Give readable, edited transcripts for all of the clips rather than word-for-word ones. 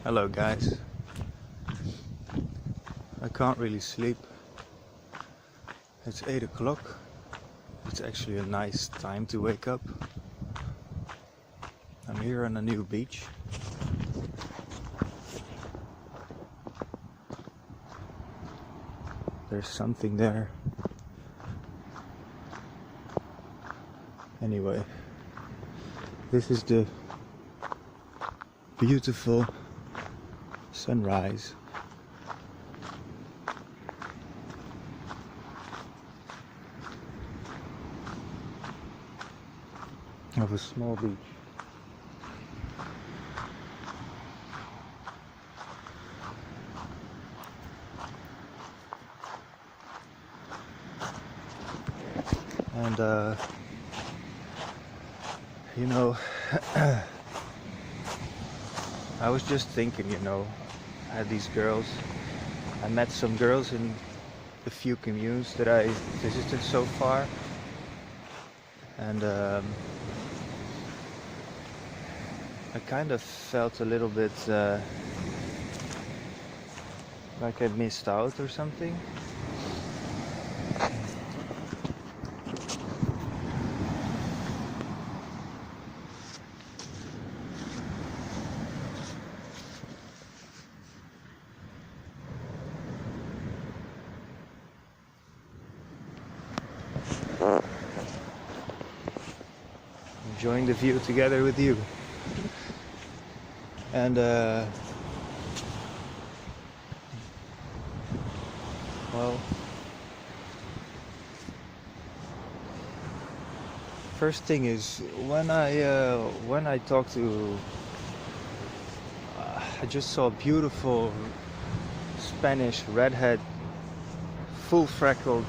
Hello guys. I can't really sleep. It's 8 o'clock. It's actually a nice time to wake up. I'm here on a new beach. There's something there. Anyway, this is the beautiful sunrise. Of a small beach. And you know, I was just thinking, I had these girls. I met some girls in the few communes that I visited so far, and I kind of felt a little bit like I missed out or something. Enjoying the view together with you. And well, first thing is when I talked to I just saw a beautiful Spanish redhead, full freckled,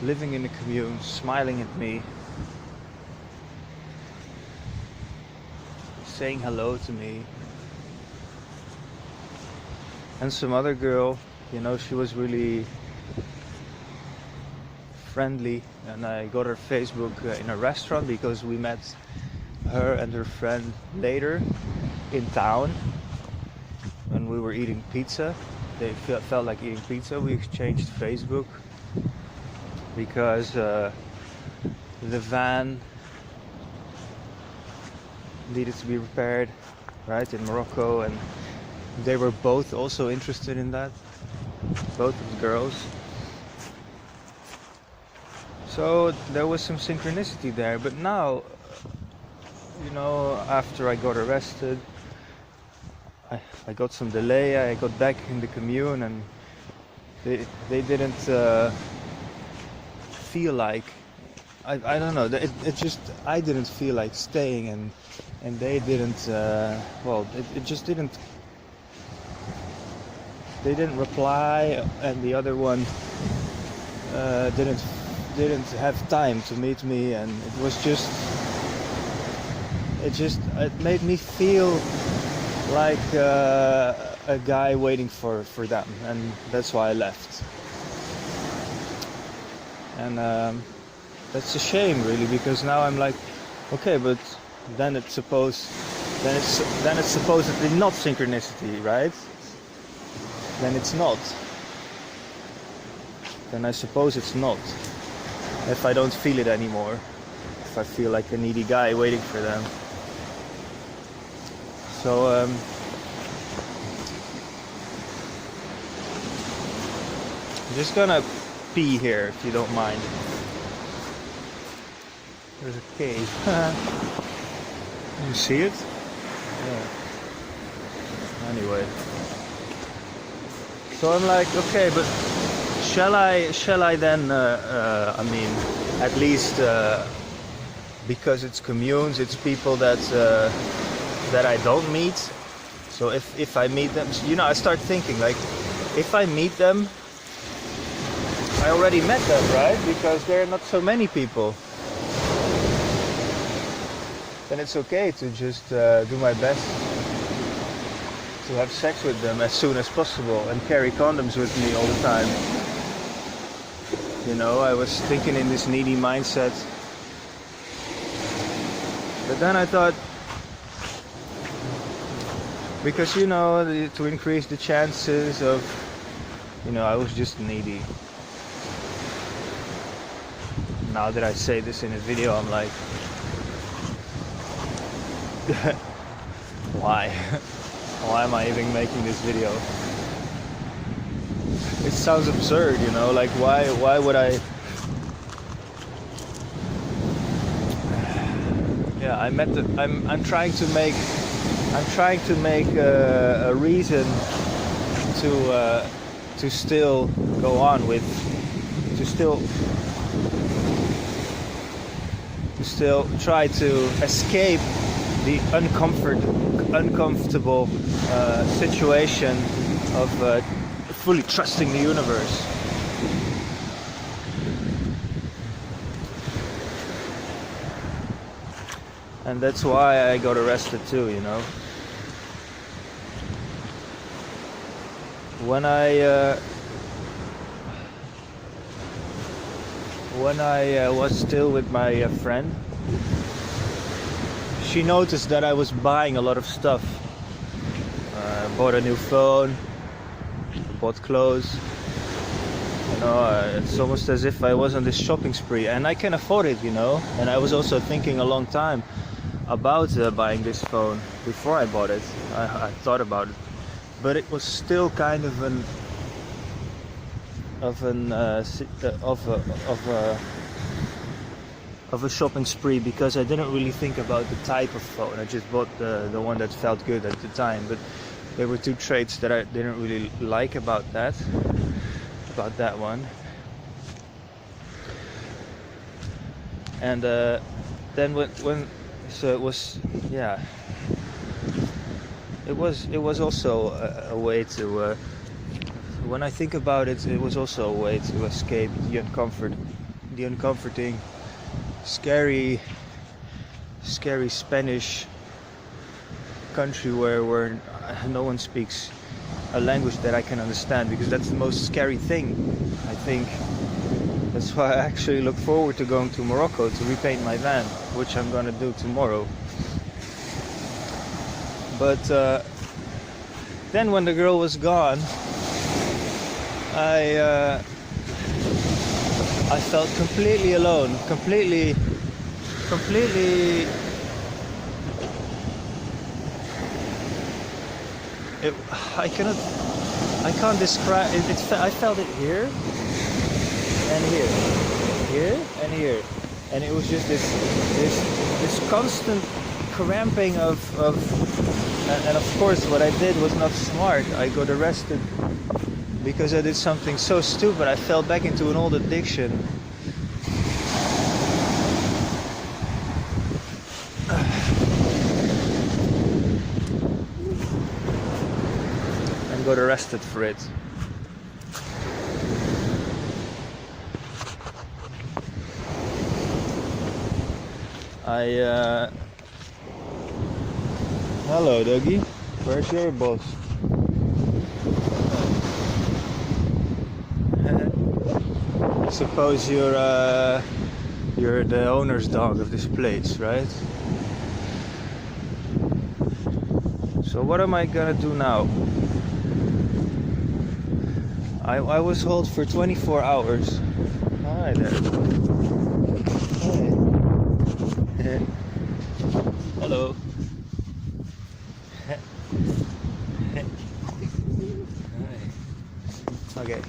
living in the commune, smiling at me, saying hello to me. And some other girl, she was really friendly, and I got her Facebook in a restaurant because we met her and her friend later in town when we were eating pizza. They felt like eating pizza. We exchanged Facebook because the van needed to be repaired, right, in Morocco, and they were both also interested in that, both of the girls. So there was some synchronicity there. But now, after I got arrested, I got some delay. I got back in the commune, and they didn't feel like, I don't know, it just, I didn't feel like staying, and they didn't, it just didn't, they didn't reply, and the other one didn't have time to meet me, and it made me feel like a guy waiting for them, and that's why I left. And that's a shame, really, because now I'm like, okay, but then it's supposedly not synchronicity, right? Then it's not. Then I suppose it's not. If I don't feel it anymore, if I feel like a needy guy waiting for them. So I'm just gonna pee here, if you don't mind. There's a cave. You see it? Yeah. Anyway. So I'm like, okay, but shall I then, at least, because it's communes, it's people that I don't meet. So if I meet them, I start thinking, like, if I meet them, I already met them, right? Because there are not so many people. Then it's okay to just do my best to have sex with them as soon as possible and carry condoms with me all the time. I was thinking in this needy mindset. But then I thought, because to increase the chances of, I was just needy. Now that I say this in a video, I'm like, why? Why am I even making this video? It sounds absurd, like why would I? Yeah, I'm trying to make a reason to still go on with, to still try to escape the uncomfortable situation of fully trusting the universe. And that's why I got arrested too, When I was still with my friend, she noticed that I was buying a lot of stuff. Bought a new phone, bought clothes. It's almost as if I was on this shopping spree, and I can afford it, And I was also thinking a long time about buying this phone before I bought it. I thought about it, but it was still kind of a shopping spree, because I didn't really think about the type of phone. I just bought the one that felt good at the time. But there were two traits that I didn't really like about that one. And then when so it was, yeah, it was also a way to when I think about it, it was also a way to escape the uncomforting, scary Spanish country where no one speaks a language that I can understand, because that's the most scary thing, I think. That's why I actually look forward to going to Morocco to repaint my van, which I'm gonna do tomorrow. But then when the girl was gone, I felt completely alone, completely I can't describe it. I felt it here and here and here, and it was just this constant cramping of and of course what I did was not smart. I got arrested because I did something so stupid. I fell back into an old addiction. And got arrested for it. Hello, Dougie. Where's your boss? Suppose you're the owner's dog of this place, right? So what am I gonna do now? I was held for 24 hours. Hi there. Hey. Hello. Okay.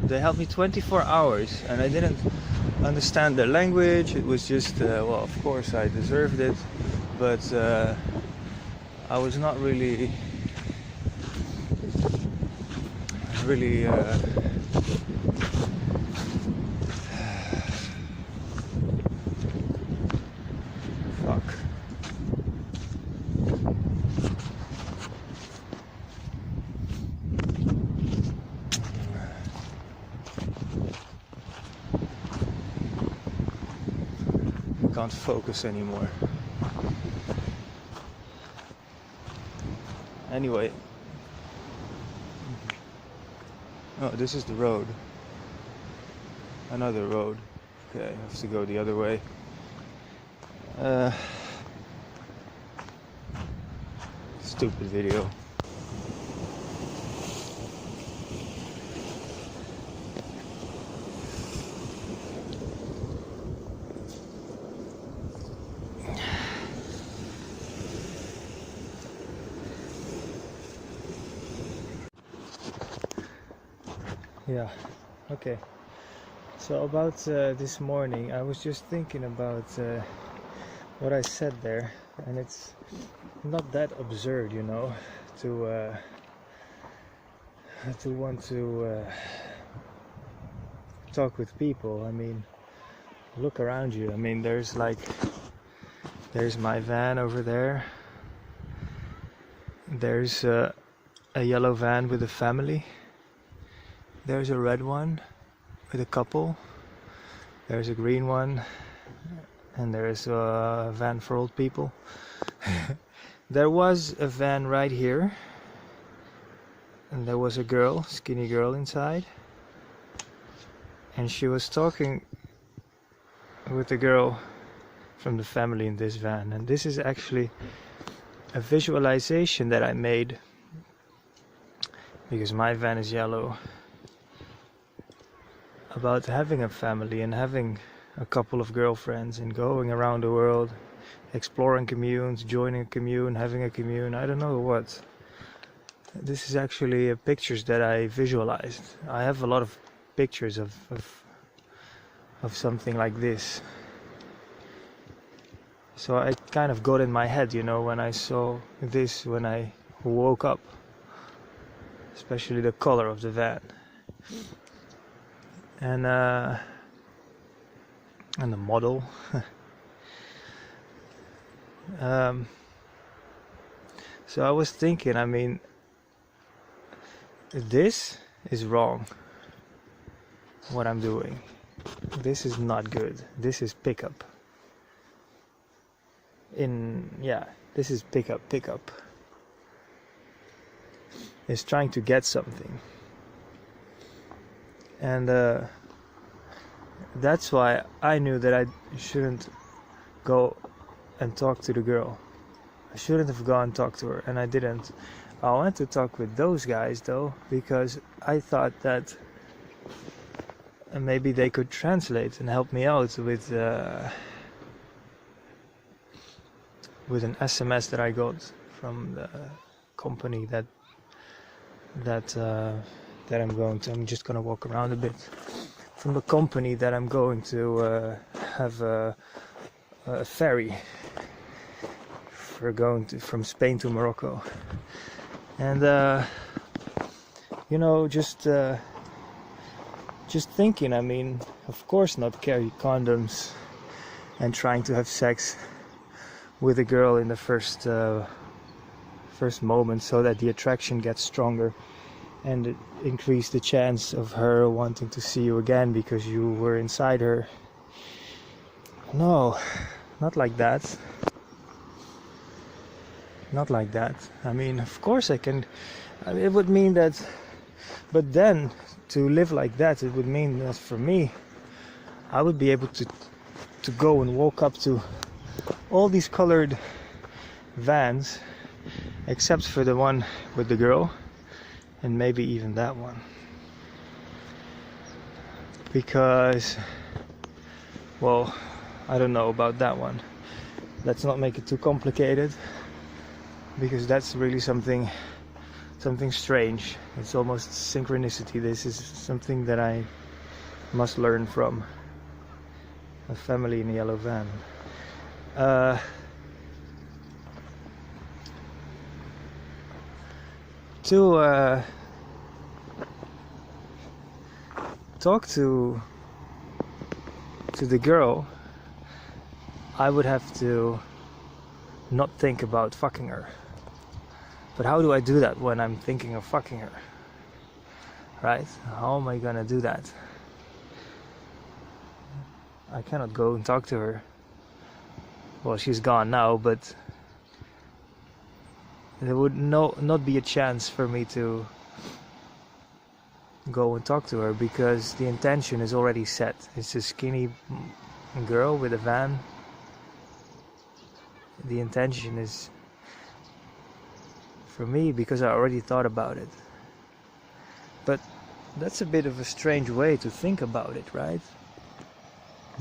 They held me 24 hours and I didn't understand their language. It was just, well, of course I deserved it, but I was not really fuck. Can't focus anymore. Anyway. Oh, this is the road. Another road. Okay, I have to go the other way. stupid video. Yeah, okay. So about this morning, I was just thinking about what I said there, and it's not that absurd, you know, to want to talk with people. I mean, look around you. I mean, there's my van over there. There's a yellow van with a family. There's a red one with a couple. There's a green one, and there's a van for old people. There was a van right here, and there was a girl, skinny girl inside, and she was talking with the girl from the family in this van. And this is actually a visualization that I made, because my van is yellow, about having a family and having a couple of girlfriends and going around the world, exploring communes, joining a commune, having a commune, I don't know what. This is actually pictures that I visualized. I have a lot of pictures of something like this. So I kind of got in my head, you know, when I saw this, when I woke up, especially the color of the van. And the model. So I was thinking, I mean, this is wrong, what I'm doing. This is not good. This is pickup. This is pickup. It's trying to get something. And that's why I knew that I shouldn't go and talk to the girl. I shouldn't have gone and talked to her, and I didn't. I went to talk with those guys though, because I thought that maybe they could translate and help me out with an SMS that I got from the company that I'm just gonna walk around a bit. From the company that I'm going to have a ferry for going from Spain to Morocco. And you know, just thinking, I mean, of course not carry condoms and trying to have sex with a girl in the first moment, so that the attraction gets stronger and it increase the chance of her wanting to see you again because you were inside her. No, not like that. Not like that. I mean, of course I can. I mean, it would mean that, but then to live like that, it would mean that for me, I would be able to go and walk up to all these colored vans, except for the one with the girl, and maybe even that one, because, well, I don't know about that one. Let's not make it too complicated, because that's really something strange. It's almost synchronicity. This is something that I must learn from a family in a yellow van. To talk to the girl, I would have to not think about fucking her. But how do I do that when I'm thinking of fucking her? Right? How am I gonna do that? I cannot go and talk to her. Well, she's gone now, but there would not be a chance for me to go and talk to her, because the intention is already set. It's a skinny girl with a van. The intention is for me, because I already thought about it. But that's a bit of a strange way to think about it, right?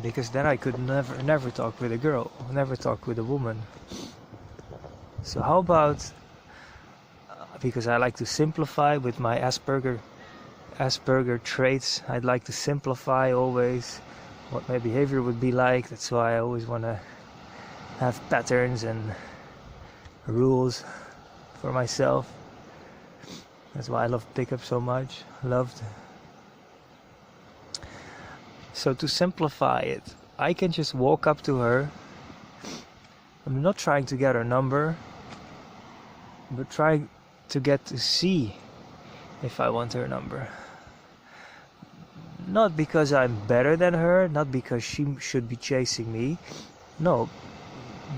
Because then I could never talk with a girl, never talk with a woman. So how about, because I like to simplify with my Asperger traits, I'd like to simplify always what my behavior would be like. That's why I always want to have patterns and rules for myself. That's why I love pickup so much. Loved. So to simplify it, I can just walk up to her. I'm not trying to get her number, but trying to get to see if I want her number. Not because I'm better than her, not because she should be chasing me. No,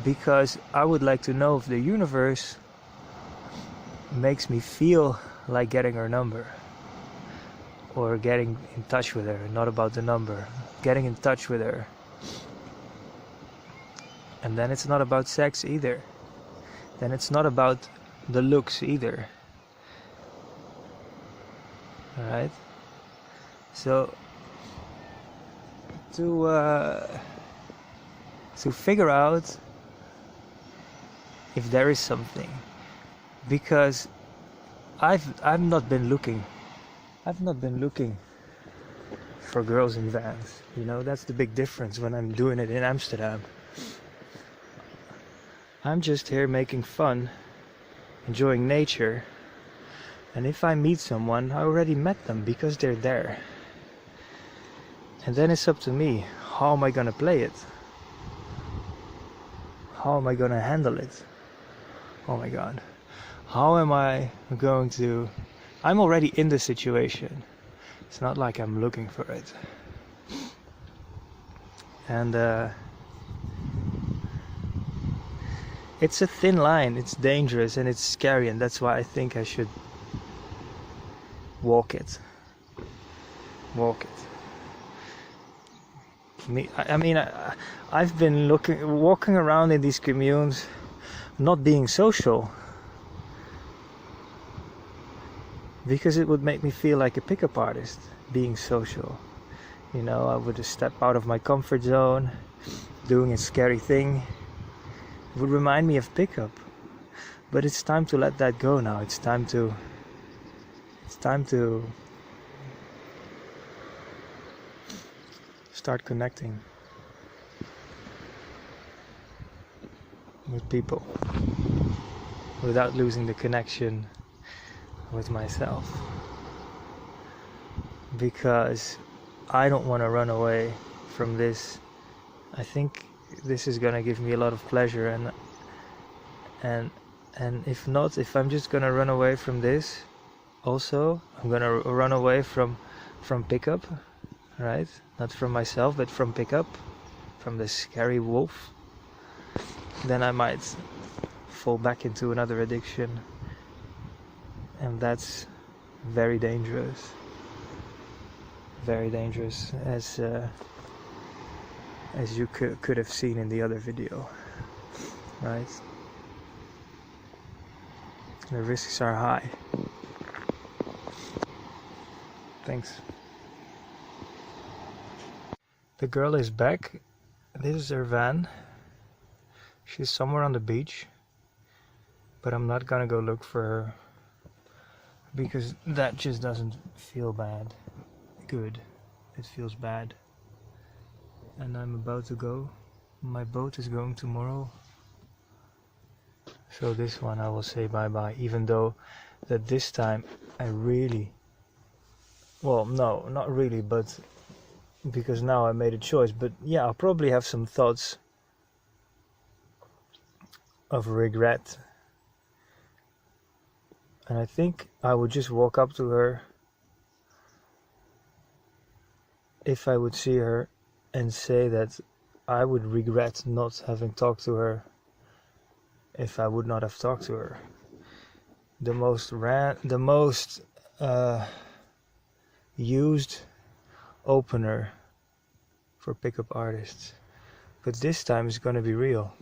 because I would like to know if the universe makes me feel like getting her number. Or getting in touch with her, not about the number. Getting in touch with her. And then it's not about sex either. Then it's not about the looks either. Alright? So to figure out if there is something, because I've not been looking for girls in vans. You know, that's the big difference when I'm doing it in Amsterdam. I'm just here making fun, enjoying nature, and if I meet someone, I already met them because they're there. And then it's up to me. How am I gonna play it? How am I gonna handle it? Oh my god. How am I going to... I'm already in the situation. It's not like I'm looking for it. And it's a thin line, it's dangerous and it's scary, and that's why I think I should walk it. I've been walking around in these communes, not being social, because it would make me feel like a pickup artist, being social. You know, I would step out of my comfort zone, doing a scary thing. It would remind me of pickup. But it's time to let that go now. It's time to start connecting with people without losing the connection with myself, because I don't want to run away from this. I think this is gonna give me a lot of pleasure, and if not, if I'm just gonna run away from this, also I'm gonna run away from pickup, right? Not from myself, but from pickup, from the scary wolf. Then I might fall back into another addiction, and that's very dangerous. Very dangerous, as you could have seen in the other video, right? The risks are high. Thanks. The girl is back. This is her van. She's somewhere on the beach, but I'm not gonna go look for her, because that just doesn't feel good. It feels bad. And I'm about to go. My boat is going tomorrow. So this one I will say bye-bye, even though that this time I really... Well, no, not really, but because now I made a choice. But yeah, I'll probably have some thoughts of regret. And I think I would just walk up to her if I would see her and say that I would regret not having talked to her if I would not have talked to her. The most used opener for pickup artists. But this time it's gonna be real.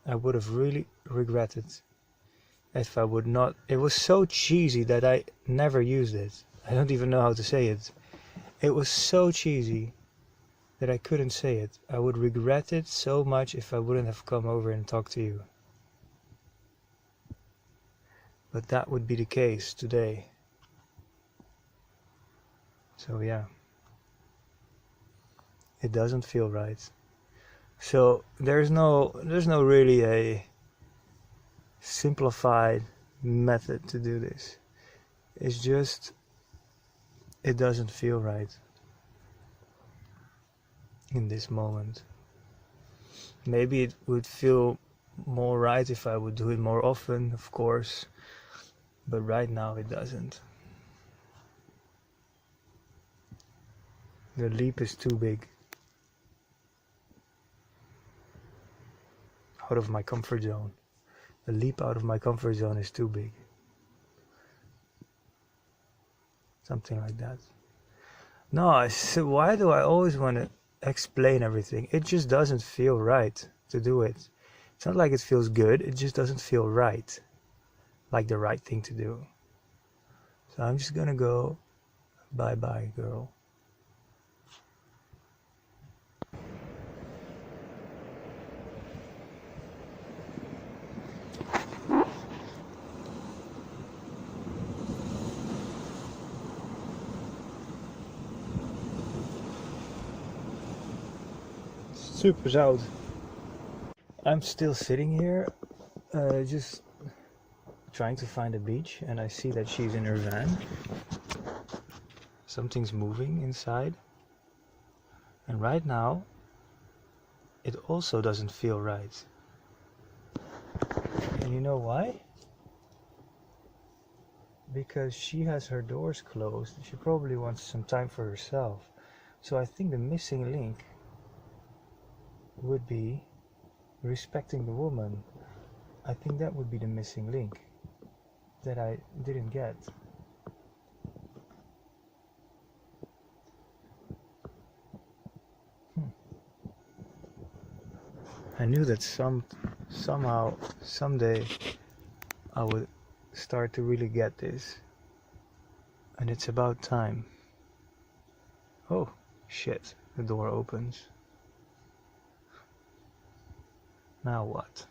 I would have really regretted if I would not. It was so cheesy that I never used it. I don't even know how to say it. It was so cheesy that I couldn't say it. I would regret it so much if I wouldn't have come over and talked to you. But that would be the case today. So yeah, it doesn't feel right. So there's no really a simplified method to do this. It's just, it doesn't feel right in this moment. Maybe it would feel more right if I would do it more often, of course, but right now it doesn't. The leap is too big. Out of my comfort zone. The leap out of my comfort zone is too big. Something like that. No, why do I always want to explain everything? It just doesn't feel right to do it. It's not like it feels good, it just doesn't feel right. Like the right thing to do. So I'm just gonna go, bye bye girl. Super zout. I'm still sitting here, just trying to find a beach, and I see that she's in her van. Something's moving inside, and right now it also doesn't feel right. And you know why? Because she has her doors closed. She probably wants some time for herself. So I think the missing link would be respecting the woman. I think that would be the missing link that I didn't get. I knew that somehow, someday, I would start to really get this. And it's about time. Oh, shit, the door opens. Now what?